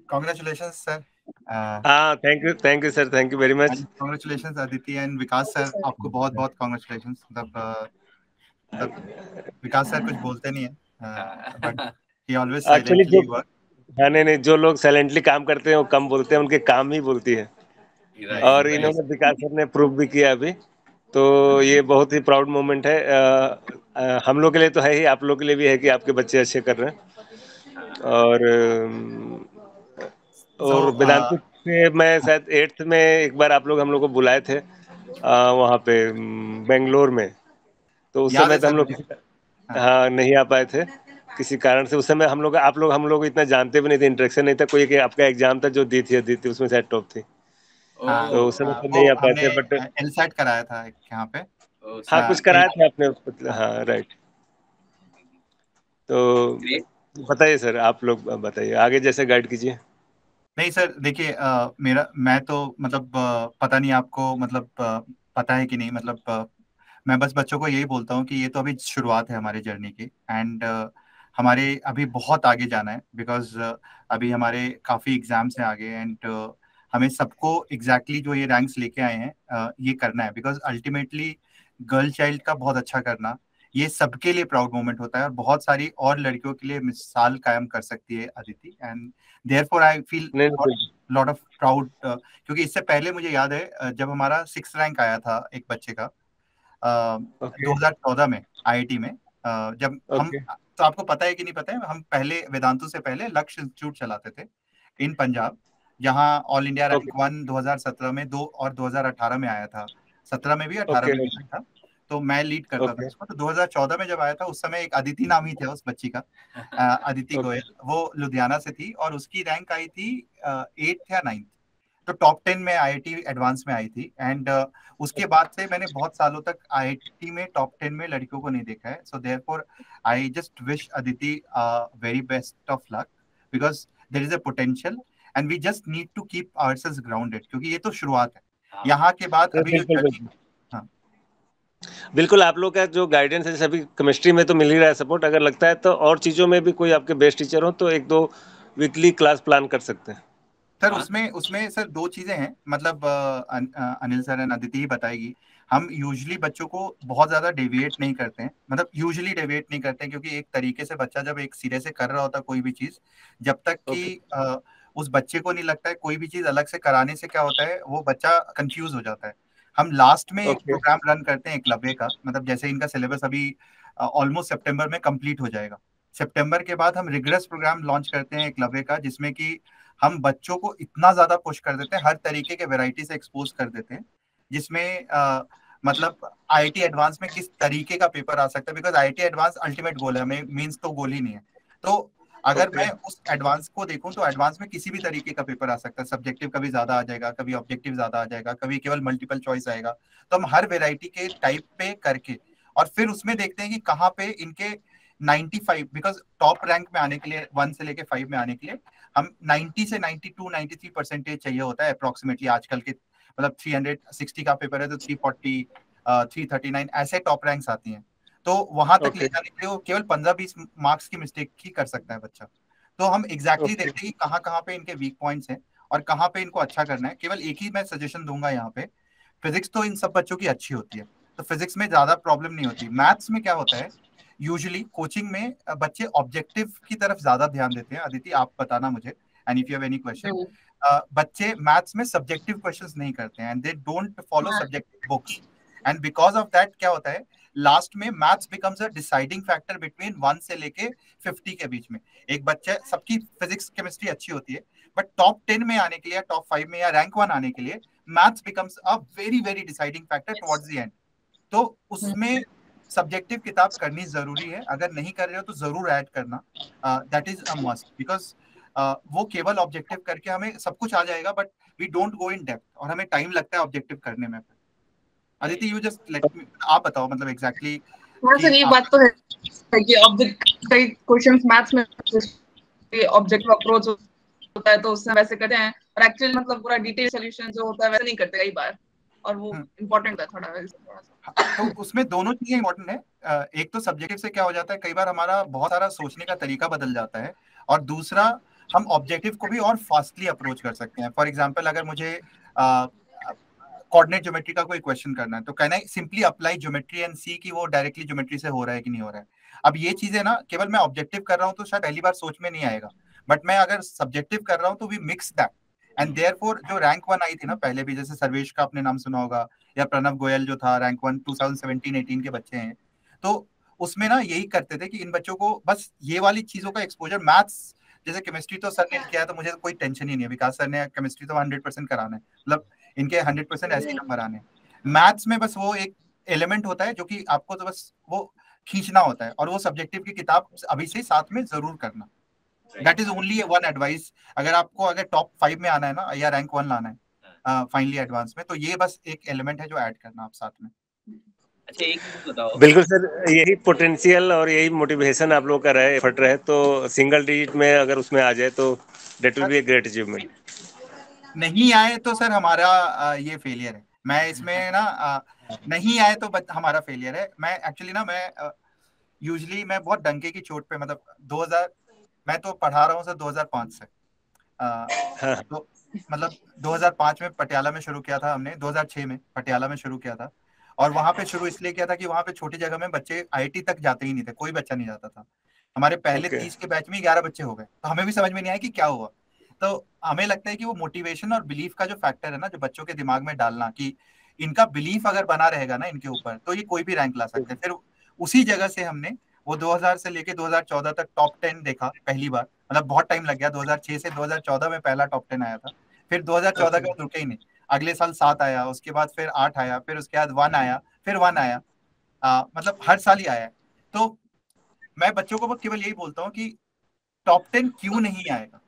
Congratulations, sir. हाँ, thank you sir, thank you very much. And congratulations, Aditi and Vikas sir, आपको बहुत बहुत congratulations. मतलब विकास sir कुछ बोलते नहीं है, but he always एक्चुअली जो silently work. हाँ, नहीं, जो लोग साइलेंटली काम करते हैं वो कम बोलते हैं, उनके काम ही बोलती है। और Right. इन्होंने विकास सर ने प्रूव भी किया अभी, तो ये बहुत ही प्राउड मोमेंट है। हम लोग के लिए तो है ही, आप लोग के लिए भी है कि आपके बच्चे अच्छे कर रहे हैं। और So वेदांतु से मैं शायद 8th में एक बार आप लोग हम लोग को बुलाए थे वहाँ पे बेंगलोर में, तो उस याद समय है तो हम सर लोग मुझे. हाँ. हाँ, नहीं आ पाए थे किसी कारण से। उस समय हम लोग इतना जानते भी नहीं थे, इंटरेक्शन नहीं था। कोई एक आपका एग्जाम था जो दी थी अदिति, उसमें शायद टॉप थी, हाँ, तो उस समय तो नहीं वो आ पाए हमने थे। बट LSAT कराया था एक यहाँ पे. हाँ, कुछ कराया था आपने, हाँ. हाँ राइट। तो बताइए सर, आप लोग बताइए आगे, जैसे गाइड कीजिए। नहीं सर, देखिए, मैं तो मतलब पता नहीं आपको मतलब पता है कि नहीं, मतलब मैं बस बच्चों को यही बोलता हूँ कि ये तो अभी शुरुआत है हमारे जर्नी की. एंड हमारे अभी बहुत आगे जाना है, बिकॉज अभी हमारे काफी एग्जाम्स हैं आगे. एंड हमें सबको एग्जैक्टली जो ये रैंक्स लेके आए हैं ये करना है, बिकॉज अल्टीमेटली गर्ल चाइल्ड का बहुत अच्छा करना ये सबके लिए प्राउड मोमेंट होता है, और बहुत सारी और लड़कियों के लिए मिसाल कायम कर सकती है Aditi. And therefore I feel नहीं नहीं, लॉट ऑफ प्राउड, क्योंकि इससे पहले मुझे याद है जब हमारा 6th रैंक आया था एक बच्चे का ओके 2014 में आईआईटी में. जब हम, ओके तो आपको पता है कि नहीं पता है, हम पहले वेदांतु से पहले लक्ष्य इंस्टीट्यूट चलाते थे इन पंजाब, जहां ऑल इंडिया ओके रैंक 1 2017 में, 2 और 2018 में आया था. 17 में भी, 18 ओके में भी आया था. तो मैं लीड करता था ओके उसको. तो 2014 में जब आया था, उस समय एक अदिति नाम ही था उस बच्ची का, अदिति ओके गोयल. वो लुधियाना से थी और उसकी रैंक आई थी 8th या 9th. तो टॉप 10 में आईआईटी एडवांस में आई थी. एंड उसके बाद से मैंने बहुत सालों तक आईआईटी में टॉप 10 में लड़कियों को नहीं देखा है. So therefore I just wish Aditi very best of luck, because there is a potential and we just need to keep ourselves grounded, क्योंकि ये तो शुरुआत है. यहाँ के बाद नहीं, अभी जो बिल्कुल जर्नी. बिल्कुल हाँ. बिल्कुल, आप लोग का जो गाइडेंस है, सभी केमिस्ट्री में तो मिल ही रहा है सपोर्ट, अगर लगता है तो और चीज़ों में भी कोई आपके बेस्ट टीचर हो तो एक दो वीकली क्लास प्लान कर सकते हैं। सर उसमें उसमें सर दो चीजें हैं, मतलब अनिल सर एंड अदिति ही बताएगी. हम यूजुअली बच्चों को बहुत ज्यादा डेविएट नहीं करते हैं, मतलब यूजुअली डेविएट नहीं करते हैं, क्योंकि एक तरीके से बच्चा जब एक सिरे से कर रहा होता है कोई भी चीज, जब तक कि ओके उस बच्चे को नहीं लगता है कोई भी चीज अलग से कराने से क्या होता है, वो बच्चा कंफ्यूज हो जाता है. हम लास्ट में एक ओके प्रोग्राम रन करते हैं एकलव्य का, मतलब जैसे इनका सिलेबस अभी ऑलमोस्ट सितंबर में कंप्लीट हो जाएगा. सितंबर के बाद हम रिग्रेस प्रोग्राम लॉन्च करते हैं एकलव्य का, जिसमें कि हम बच्चों को इतना ज्यादा पुश कर देते हैं, हर तरीके के वैरायटी से एक्सपोज कर देते हैं, जिसमें मतलब आईआईटी एडवांस में किस तरीके का पेपर आ सकता है, because IIT advance ultimate goal है, हमें मीन्स तो गोल ही नहीं है. तो अगर ओके मैं उस एडवांस को देखूं तो एडवांस में किसी भी तरीके का पेपर आ सकता है. सब्जेक्टिव कभी ज्यादा आ जाएगा, कभी ऑब्जेक्टिव ज्यादा आ जाएगा, कभी केवल मल्टीपल चॉइस आएगा. तो हम हर वेराइटी के टाइप पे करके और फिर उसमें देखते हैं कि कहाँ पे इनके 95, बिकॉज टॉप रैंक में आने के लिए 1 से लेके 5 में आने के लिए हम 90 से 92 93% चाहिए होता है अप्रोक्सीमेटली आजकल के. मतलब 360 का पेपर है तो 340 339 ऐसे टॉप रैंक्स आती हैं. तो वहां तक ले ओके जाने के लिए वो केवल 15-20 मार्क्स की मिस्टेक ही कर सकता है बच्चा. तो हम एग्जैक्टली ओके देखते हैं कि कहाँ कहाँ पे इनके वीक पॉइंट्स हैं और कहाँ पे इनको अच्छा करना है. केवल एक ही मैं सजेशन दूंगा यहाँ पे, फिजिक्स तो इन सब बच्चों की अच्छी होती है, तो फिजिक्स में ज्यादा प्रॉब्लम नहीं होती. मैथ्स में क्या होता है, यूजुअली कोचिंग में बच्चे ऑब्जेक्टिव की तरफ ज्यादा ध्यान देते हैं. अदिति आप बताना मुझे, and if you have any question. बच्चे मैथ्स में सब्जेक्टिव क्वेश्चंस नहीं करते हैं and they don't follow subjective books. And because of that क्या होता है, लास्ट में maths becomes a deciding factor between 1 से लेके 50 के बीच में. एक बच्चे सबकी फिजिक्स केमिस्ट्री अच्छी होती है, बट टॉप 10 में आने के लिए, टॉप 5 में या रैंक 1 आने के लिए maths becomes a very very deciding factor towards the end. तो उसमें सब्जेक्टिव किताब करनी जरूरी है. अगर नहीं कर रहे हो तो जरूर ऐड करना, that is a must, because वो केवल ऑब्जेक्टिव करके हमें सब कुछ आ जाएगा, but we don't go in depth और हमें टाइम लगता है ऑब्जेक्टिव करने में. Aditi you just let me, आप बताओ मतलब एग्जैक्टली हाँ कि सर, ये आप. बात तो है कि ऑब्जेक्ट कई क्वेश्चंस मैथ्स में ऑब्जेक्टिव अप्रोच होता है तो उससे वैसे करते हैं, और एक्चुअली मतलब पूरा डिटेल सॉल्यूशन जो होता है वैसे नहीं करते कई बार, और वो इम्पोर्टेंट है थोड़ा सा. तो उसमें दोनों चीजें इंपॉर्टेंट है. एक तो सब्जेक्टिव से क्या हो जाता है, कई बार हमारा बहुत सारा सोचने का तरीका बदल जाता है, और दूसरा हम ऑब्जेक्टिव को भी और फास्टली अप्रोच कर सकते हैं। फॉर एग्जाम्पल, अगर मुझे कोऑर्डिनेट ज्योमेट्री का कोई क्वेश्चन करना है तो कहना है सिंपली अप्लाई ज्योमेट्री एंड सी कि वो डायरेक्टली ज्योमेट्री से हो रहा है कि नहीं हो रहा है। अब ये चीजें ना केवल मैं ऑब्जेक्टिव कर रहा हूँ तो शायद पहली बार सोच में नहीं आएगा, बट मैं अगर सब्जेक्टिव कर रहा हूँ तो we mix that and therefore जो रैंक 1 आई थी ना पहले भी, जैसे सर्वेश का आपने नाम सुना होगा, या प्रणव गोयल जो था रैंक 1 2017-18 के बच्चे हैं, तो उसमें ना यही करते थे कि इन बच्चों को बस ये वाली चीजों का एक्सपोजर, मैथ्स जैसे केमिस्ट्री तो सर ने किया है तो मुझे कोई टेंशन ही नहीं है, विकास सर ने केमिस्ट्री तो 100% कराना है, मतलब इनके 100% ऐसे नंबर आने हैं। मैथ्स में बस वो एक एलिमेंट होता है जो कि आपको तो बस वो खींचना होता है, और वो सब्जेक्टिव की किताब अभी से साथ में जरूर करना। That is only one advice. अगर आपको अगर टॉप 5 में आना है ना, या रैंक 1 लाना है फाइनली एडवांस में, तो ये बस एक एलिमेंट है जो ऐड करना आप साथ में। अच्छा एक बताओ। बिल्कुल सर, यही पोटेंशियल और यही मोटिवेशन आप लोग का रहे, एफर्ट रहे, तो सिंगल डिजिट में अगर उसमें आ जाए तो that will be a great achievement. नहीं आए तो सर हमारा ये फेलियर है। मैं इसमें ना नहीं आए तो हमारा फेलियर है। मैं एक्चुअली ना मैं यूजुअली मैं बहुत डंके की चोट पे, मतलब 2000 मैं तो पढ़ा रहा हूँ सर 2005 से, तो मतलब 2005 में पटियाला में शुरू किया था हमने, 2006 में पटियाला में शुरू किया था, और वहां पे शुरू इसलिए किया था कि वहां पे छोटी जगह में बच्चे आईआईटी तक जाते ही नहीं थे, कोई बच्चा नहीं जाता था। हमारे पहले 30 के बैच में 11 बच्चे हो गए, तो हमें भी समझ में नहीं आया कि क्या हुआ। तो हमें लगता है कि वो मोटिवेशन और बिलीफ का जो फैक्टर है ना, जो बच्चों के दिमाग में डालना, कि इनका बिलीफ अगर बना रहेगा ना इनके ऊपर, तो ये कोई भी रैंक ला सकते हैं। फिर उसी जगह से हमने वो 2000 से लेके 2014 तक टॉप 10 देखा पहली बार, मतलब बहुत टाइम लग गया, 2006 से 2014 में पहला टॉप 10 आया था। फिर 2014 के बाद रुके ही नहीं, अगले साल 7 आया, उसके बाद फिर 8 आया, फिर उसके बाद 1 आया, फिर 1 आया, मतलब हर साल ही आया। तो मैं बच्चों को केवल यही बोलता हूँ कि टॉप 10 क्यों नहीं आएगा,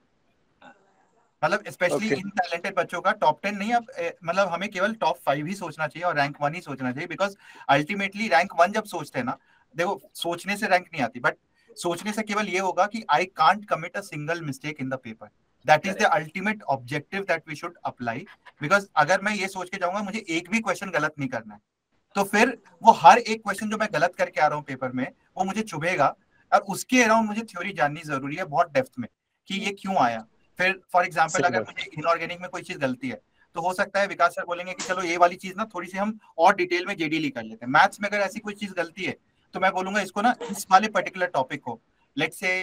मतलब स्पेशली इन टैलेंटेड बच्चों का टॉप 10 नहीं, अब मतलब हमें केवल टॉप 5 ही सोचना चाहिए और रैंक 1 ही सोचना चाहिए। बिकॉज अल्टीमेटली रैंक 1 जब सोचते हैं ना, देखो सोचने से रैंक नहीं आती, बट सोचने से केवल ये होगा कि I can't commit a single mistake in the paper. That is the ultimate objective that we should apply. Because अगर मैं ये सोच के जाऊंगा मुझे एक भी क्वेश्चन गलत नहीं करना है, तो फिर वो हर एक क्वेश्चन जो मैं गलत करके आ रहा हूँ पेपर में, वो मुझे चुभेगा, और उसके अराउंड मुझे थ्योरी जाननी जरूरी है बहुत डेप्थ में, कि ये क्यों आया। फिर फॉर एग्जाम्पल अगर मुझे इनऑर्गेनिक में कोई चीज गलती है, तो हो सकता है विकास सर बोलेंगे कि चलो ये वाली चीज ना थोड़ी सी हम और डिटेल में जेडीली कर लेते हैं। मैथ्स में अगर ऐसी कोई चीज गलती है तो मैं बोलूंगा इसको ना इस वाले पर्टिकुलर टॉपिक को, लेट्स से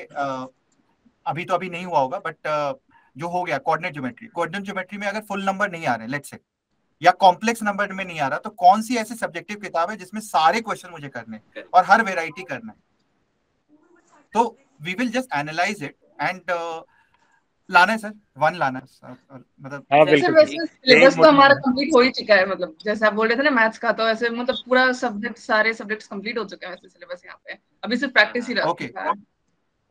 अभी तो अभी नहीं हुआ होगा, बट जो हो गया कोऑर्डिनेट ज्योमेट्री में अगर फुल नंबर नहीं आ रहे लेट्स से, या कॉम्प्लेक्स नंबर में नहीं आ रहा, तो कौन सी ऐसी सब्जेक्टिव किताब है जिसमें सारे क्वेश्चन मुझे करने और हर वेराइटी करना है। तो we will just analyse it and लाना है सर, 1 लाना है, मतलब सर वैसे सिलेबस तो हमारा कंप्लीट हो ही चुका है, मतलब जैसे आप बोल रहे थे ना मैथ्स का, तो ऐसे मतलब पूरा सब्जेक्ट सारे सब्जेक्ट्स कंप्लीट हो चुके हैं वैसे सिलेबस यहाँ पे, अभी सिर्फ प्रैक्टिस ही रहा है।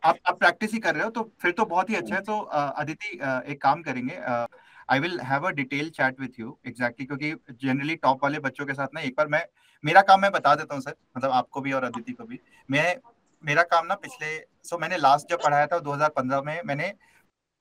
आप प्रैक्टिस ही कर रहे हो तो फिर तो बहुत ही अच्छा है। तो अदिति एक काम करेंगे, I will have a detail chat with you exactly, क्योंकि जनरली टॉप वाले बच्चों के साथ ना एक बार मेरा काम मैं बता देता हूँ सर, मतलब आपको भी और अदिति को भी। मेरा काम ना पिछले मैंने लास्ट जब पढ़ाया था 2015 में, मैंने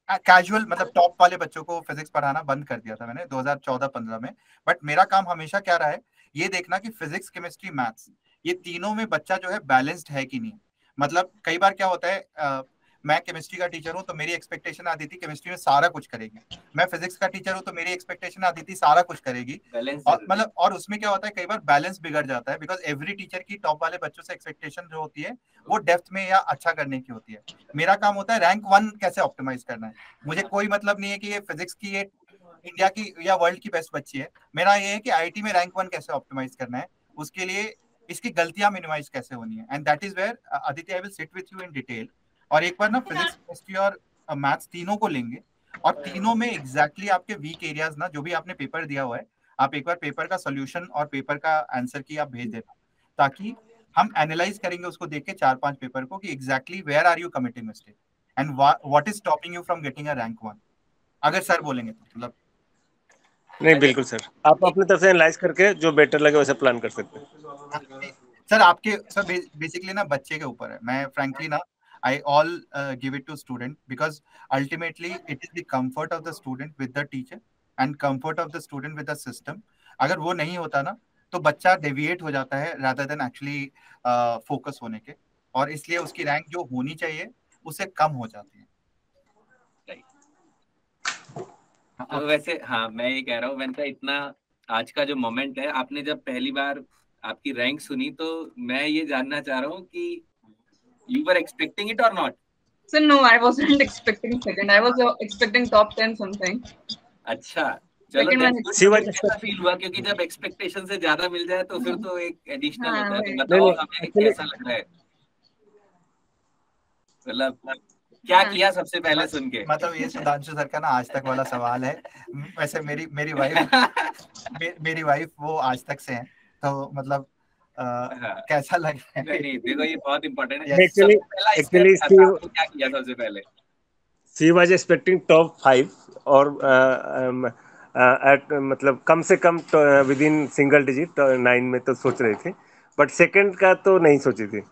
कैजुअल मतलब टॉप वाले बच्चों को फिजिक्स पढ़ाना बंद कर दिया था मैंने 2014-15 में। बट मेरा काम हमेशा क्या रहा है, ये देखना कि फिजिक्स केमिस्ट्री मैथ्स ये तीनों में बच्चा जो है बैलेंस्ड है कि नहीं। मतलब कई बार क्या होता है, मैं केमिस्ट्री का टीचर हूँ तो मेरी एक्सपेक्टेशन आती थी केमिस्ट्री में सारा कुछ करेगी, मैं फिजिक्स का टीचर हूँ तो मेरी एक्सपेक्टेशन आती थी सारा कुछ करेगी, और मतलब और उसमें क्या होता है कई बार बैलेंस बिगड़ जाता है, बिकॉज एवरी टीचर की टॉप वाले बच्चों से एक्सपेक्टेशन जो होती है वो डेप्थ में या अच्छा करने की होती है। मेरा काम होता है रैंक 1 कैसे ऑप्टिमाइज करना है। मुझे कोई मतलब नहीं है कि ये फिजिक्स की ये इंडिया की या वर्ल्ड की बेस्ट बच्ची है, मेरा ये है कि आईआईटी में रैंक 1 कैसे ऑप्टिमाइज करना है, उसके लिए इसकी गलतियां मिनिमाइज कैसे होनी है। And that is where Aditya I will sit with you in detail, और एक बार ना फिजिक्स केमिस्ट्री और मैथ्स तीनों को लेंगे, और तीनों में एग्जैक्टली आपके वीक एरियाज ना, जो भी आपने पेपर दिया हुआ है, आप एक बार पेपर का सोल्यूशन और पेपर का आंसर की आप भेज देना, ताकि हम एनालाइज करेंगे उसको देख के 4-5 पेपर को कि exactly where are you committing mistake and what is stopping you from getting a rank 1, अगर सर बोलेंगे तो। मतलब नहीं बिल्कुल सर, आप अपनी तरफ से एनालाइज करके जो बेटर लगे वैसे प्लान कर सकते हैं। सर आपके सर बेसिकली ना बच्चे के ऊपर है, मैं फ्रैंकली ना I all give it to student because ultimately it is the comfort of the student with the teacher and comfort of the student with the system. अगर वो नहीं होता ना तो बच्चा डेविएट हो जाता है rather than actually फोकस होने के, और इसलिए उसकी रैंक जो होनी चाहिए उससे कम हो जाती है। तो वैसे हाँ मैं ये कह रहा हूँ, मैंने कहा इतना आज का जो मोमेंट है, आपने जब पहली बार आपकी रैंक सुनी तो मैं ये जानना चाह रहा हूँ कि you were expecting it or not? So no, I wasn't expecting second. I was expecting top 10 something. अच्छा चलो, Second one. कैसा फील हुआ? क्योंकि जब एक्सपेक्टेशन से ज्यादा मिल जाए तो फिर तो एक एडिशनल होता है। तो बताओ हमें कैसा लग रहा है, मतलब क्या किया सबसे पहले सुन के? मतलब ये सुधांशु सर का ना आज तक वाला सवाल है। वैसे मेरी वाइफ वो आज तक से है, तो मतलब कैसा लग रहा है? नहीं देखो ये बहुत इम्पोर्टेंट है। एक्चुअली क्या किया सबसे पहले? शी वाज एक्सपेक्टिंग टॉप 5 और एट मतलब कम से come with in single digit 9 में तो सोच रही थी, बट सेकंड का तो नहीं सोची थी।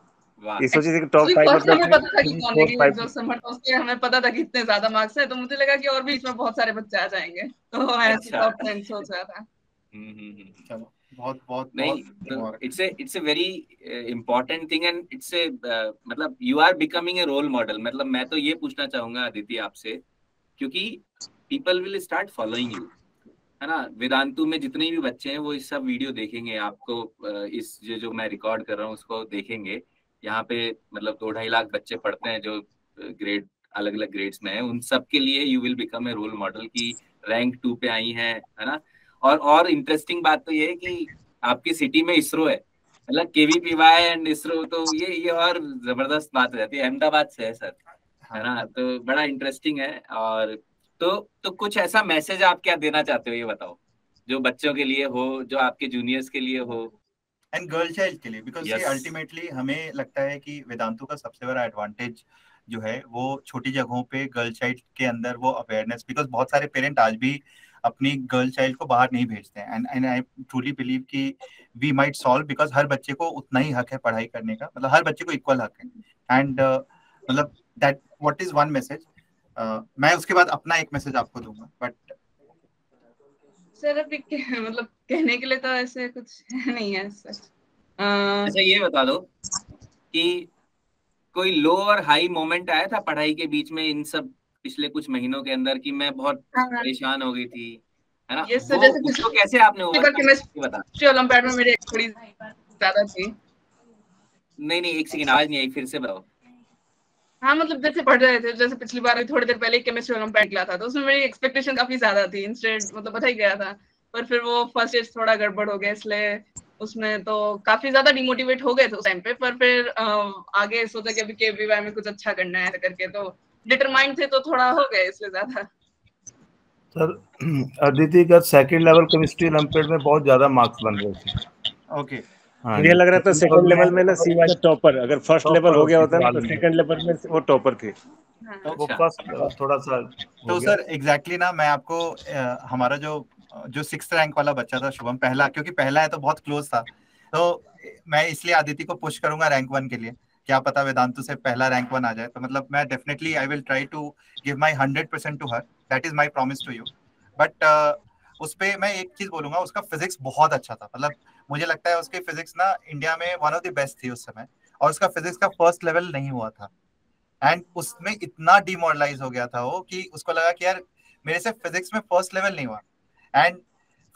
ये सोची थी कि टॉप 5 मतलब हमें पता था कि कौन है जो समर टॉस के, हमें पता था कि इतने ज्यादा मार्क्स है, तो मुझे लगा कि और भी इसमें बहुत सारे बच्चे आ जाएंगे, तो मैं टॉप 10 सोच रहा था। चलो बहुत नहीं, it's a very important thing and it's a मतलब you are becoming a role model. मतलब मैं तो ये पूछना चाहूंगा अदिति आपसे, क्योंकि people will start following you, है ना। वेदांतु में जितने भी बच्चे हैं वो इस सब वीडियो देखेंगे, आपको इस जो मैं रिकॉर्ड कर रहा हूँ उसको देखेंगे। यहाँ पे मतलब 2-2.5 लाख बच्चे पढ़ते हैं जो ग्रेड अलग अलग ग्रेड्स में है, उन सब के लिए you will become a role model की रैंक 2 पे आई है ना। और इंटरेस्टिंग बात तो ये है कि आपकी सिटी में इसरो है, मतलब KVPY एंड इसरो, तो ये और जबरदस्त बात हो जाती है। अहमदाबाद से है सर, है ना, तो बड़ा इंटरेस्टिंग है। और तो कुछ ऐसा मैसेज आप क्या देना चाहते हो ये बताओ, जो बच्चों के लिए हो, जो आपके जूनियर्स के लिए हो एंड गर्ल चाइल्ड के लिए, बिकॉज ये अल्टीमेटली हमें लगता है कि वेदांतु का सबसे बड़ा एडवांटेज जो है वो छोटी जगहों पे गर्ल चाइल्ड के अंदर वो अवेयरनेस, बिकॉज बहुत सारे पेरेंट आज भी अपनी गर्ल चाइल्ड को बाहर नहीं भेजते हैं। एंड आई ट्रूली बिलीव कि वी माइट सॉल्व, बिकॉज हर बच्चे को उतना ही हक है पढ़ाई करने का, मतलब हर बच्चे को इक्वल हक है। एंड मतलब that what is one message. मैं उसके बाद अपना एक मैसेज आपको दूंगा, बट सर अभी मतलब कहने के लिए तो ऐसे कुछ नहीं है सर। अच्छा ये बता दो कि कोई लो और हाई मोमेंट आया था पढ़ाई के बीच में इन सब पिछले कुछ महीनों के अंदर, कि मैं बहुत परेशान हो गई थी, है ना, वो उसको कैसे आपने ओवरकम बता? ओलंपियाड में मेरी थोड़ी ज्यादा थी। नहीं एक सेकंड, आवाज नहीं आई, फिर से बताओ। हाँ मतलब जैसे पढ़ रहे थे, जैसे पिछली बार थोड़ी देर पहले केमिस्ट्री ओलंपियाड निकला था, तो उसमें मेरी एक्सपेक्टेशन काफी ज्यादा थी, इंस्टेड मतलब बता ही गया था, पर फिर वो फर्स्ट स्टेज थोड़ा गड़बड़ हो गया, इसलिए उसमें तो काफी ज्यादा डिमोटिवेट हो गए थे उस टाइम पे। पर फिर आगे सोचा कि अभी KVPY में कुछ अच्छा करना है करके, तो डिटरमाइंड थे, तो थोड़ा हो गया इसलिए ज्यादा। सर अदिति का सेकंड लेवल केमिस्ट्री ओलंपियाड में बहुत ज्यादा मार्क्स बन रहे थे। ओके मुझे लग रहा था सेकंड लेवल में ना सी वाज टॉपर, अगर फर्स्ट लेवल हो गया होता ना तो सेकंड लेवल में वो टॉपर थी। वो फर्स्ट थोड़ा सा तो सर एग्जैक्टली ना मैं आपको हमारा जो 6th रैंक वाला बच्चा था शुभम, पहला, क्योंकि पहला है तो बहुत क्लोज था, तो मैं इसलिए आदिति को पुश करूंगा रैंक 1 के लिए। क्या पता वेदांतु से पहला रैंक 1 आ जाए, तो मतलब मैं definitely I will try to give my 100% to her, that is my promise to you. But उस पे मैं एक चीज बोलूंगा, उसका फिजिक्स बहुत अच्छा था, मतलब मुझे लगता है उसकी फिजिक्स ना इंडिया में वन ऑफ द बेस्ट थी उस समय, और उसका फिजिक्स का फर्स्ट लेवल नहीं हुआ था। एंड उसमें इतना डिमोरलाइज हो गया था वो कि उसको लगा कि यार मेरे से फिजिक्स में फर्स्ट लेवल नहीं हुआ। And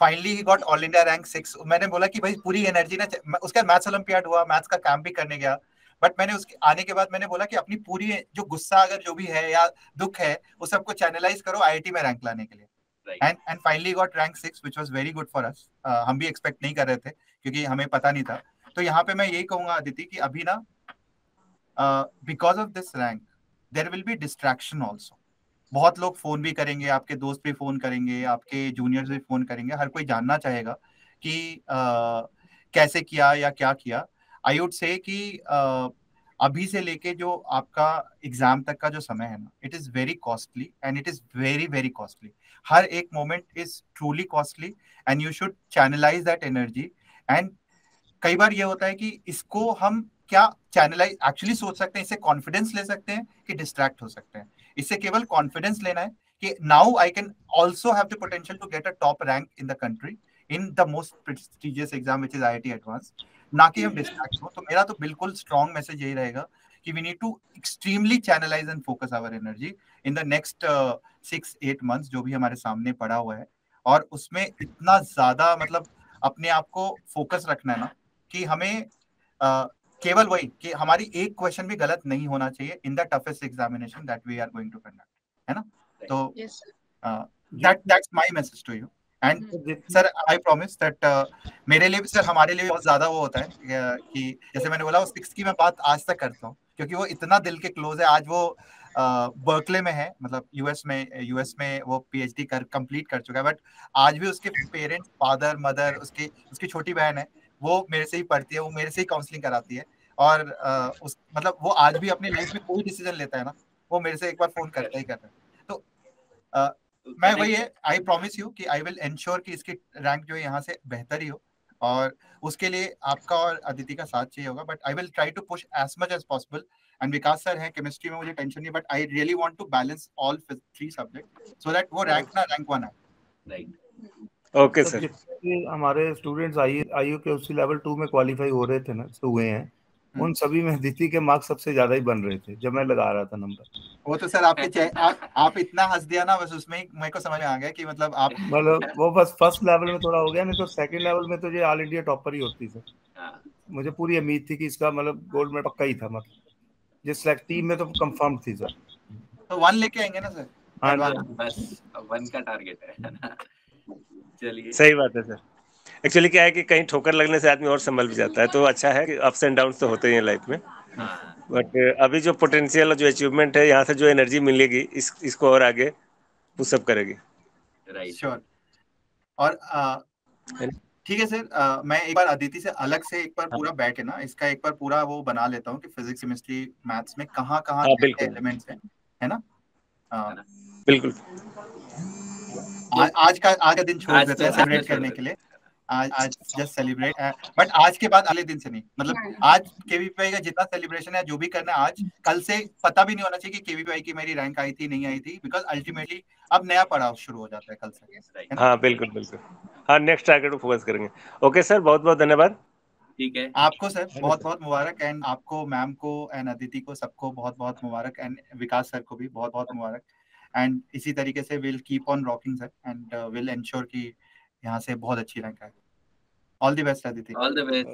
finally he got all India rank 6। मैंने बोला कि भाई पूरी एनर्जी ना, उसका मैथ्स ओलंपियाड हुआ, मैथ्स का कैंप भी करने गया, बट मैंने उसके आने के बाद मैंने बोला कि अपनी पूरी जो गुस्सा अगर जो भी है या दुख है वो सबको चैनलाइज करो IIT में रैंक लाने के लिए। And finally got rank 6 which was very good for us. हम भी एक्सपेक्ट नहीं कर रहे थे क्योंकि हमें पता नहीं था। तो यहाँ पे मैं यही कहूंगा अदिति कि अभी ना because of this rank there will be distraction also. बहुत लोग फोन भी करेंगे, आपके दोस्त भी फोन करेंगे, आपके जूनियर्स भी फोन करेंगे, हर कोई जानना चाहेगा कि कैसे किया या क्या किया। आई वुड से कि अभी से लेके जो आपका एग्जाम तक का जो समय है ना, it is very costly and it is very very costly. हर एक moment is truly costly and you should channelise that energy. And कई बार ये होता है कि इसको हम क्या चैनलाइज एक्चुअली सोच सकते हैं, इससे कॉन्फिडेंस ले सकते हैं कि डिस्ट्रैक्ट हो सकते हैं। इससे केवल कॉन्फिडेंस लेना है कि now I can also have the potential to get a top rank in the country in the most prestigious exam which is IIT advance, ना कि हम डिस्ट्रैक्ट हो। तो मेरा तो बिल्कुल स्ट्रॉन्ग मैसेज यही रहेगा कि we need to extremely channelise and focus our energy in the next 6-8 months जो भी हमारे सामने पड़ा हुआ है, और उसमें इतना ज्यादा मतलब अपने आप को फोकस रखना है ना कि हमें केवल वही कि हमारी एक क्वेश्चन भी गलत नहीं होना चाहिए in the toughest examination that we are going to conduct, है ना? तो that's my message to you. And sir I promise that मेरे लिए सर, हमारे लिए बहुत ज्यादा वो होता है कि जैसे मैंने बोला वो 6 की मैं बात आज तक करता हूँ क्योंकि वो इतना दिल के क्लोज है। आज वो बर्कले में है, मतलब यूएस में वो पीएचडी कंप्लीट कर चुका है, बट आज भी उसके पेरेंट्स, फादर मदर, उसकी छोटी बहन है, वो मेरे से ही पढ़ती है, वो मेरे से ही काउंसलिंग कराती है, और मतलब वो आज भी अपनी लाइफ में कोई डिसीजन लेता है ना, वो मेरे से एक बार फोन करता ही करता है। तो मैं वही है, आई प्रॉमिस यू कि आई विल एंश्योर कि इसकी रैंक जो है यहाँ से बेहतर ही हो, और उसके लिए आपका और अदिति का साथ चाहिए होगा, but I will try to push as much as possible. And Vikas sir है केमिस्ट्री में, मुझे टेंशन नहीं, but I really want to balance all 3 subject so that वो रैंक 1 है। Right, okay sir. हमारे स्टूडेंट्स आईयू के उसी लेवल 2 में क्वालिफाई हो रहे थे ना, हुए हैं, उन सभी में अदिति के मार्क्स सबसे ज्यादा ही बन रहे थे जब मैं लगा रहा था नंबर। वो तो सर आपके आप इतना हंस दिया ना, बस उसमें ही मेरे को समझ में आ गया कि मतलब आप वो बस फर्स्ट लेवल में थोड़ा हो गया, नहीं तो सेकंड लेवल में तो ये ऑल इंडिया टॉपर ही होती सर। मुझे पूरी उम्मीद थी कि इसका मतलब गोल्ड में पक्का ही था, मतलब जिस सिलेक्ट टीम में तो कंफर्म थी सर। तो 1 लेके आएंगे ना सर? हाँ, बस 1 का टारगेट है। चलिए, सही बात है सर। एक्चुअली क्या है कि कहीं ठोकर लगने से आदमी और संभल भी जाता है, तो अच्छा है कि अप्स एंड डाउन्स तो होते ही हैं लाइफ में, बट अभी जो पोटेंशियल और जो अचीवमेंट है, यहाँ से जो एनर्जी मिलेगी इसको और आगे पुशअप करेगी। Right, sure. और ठीक है सर, मैं एक बार अदिति से अलग से एक बार पूरा बैठ के ना इसका एक बार पूरा वो बना लेता हूँ कि फिजिक्स, केमिस्ट्री, मैथ्स में कहाँ एलिमेंट्स हैं, है ना? बिल्कुल। आज का दिन छोड़ देते हैं सेलिब्रेट करने के लिए। आज जस्ट सेलिब्रेट, बट आज के बाद अगले दिन से नहीं, मतलब आज केवीपीआई का जितना सेलिब्रेशन है, जो भी करना है आज, कल से पता भी नहीं होना चाहिए कि केवीपीआई की मेरी रैंक आई थी नहीं आई थी, बिकॉज अल्टीमेटली अब नया पड़ाव शुरू हो जाता है कल से। हाँ बिल्कुल बिल्कुल, हाँ नेक्स्ट टारगेट को फोकस करेंगे। ओके सर, बहुत बहुत धन्यवाद। ठीक है, आपको सर बहुत बहुत मुबारक, एंड आपको, मैम को, एंड अदिति को, सबको बहुत बहुत मुबारक, एंड विकास सर को भी बहुत बहुत मुबारक। एंड इसी तरीके से will keep on rocking sir, and will ensure कि यहाँ से बहुत अच्छी रैंक आए। All the best Aditi. All the best.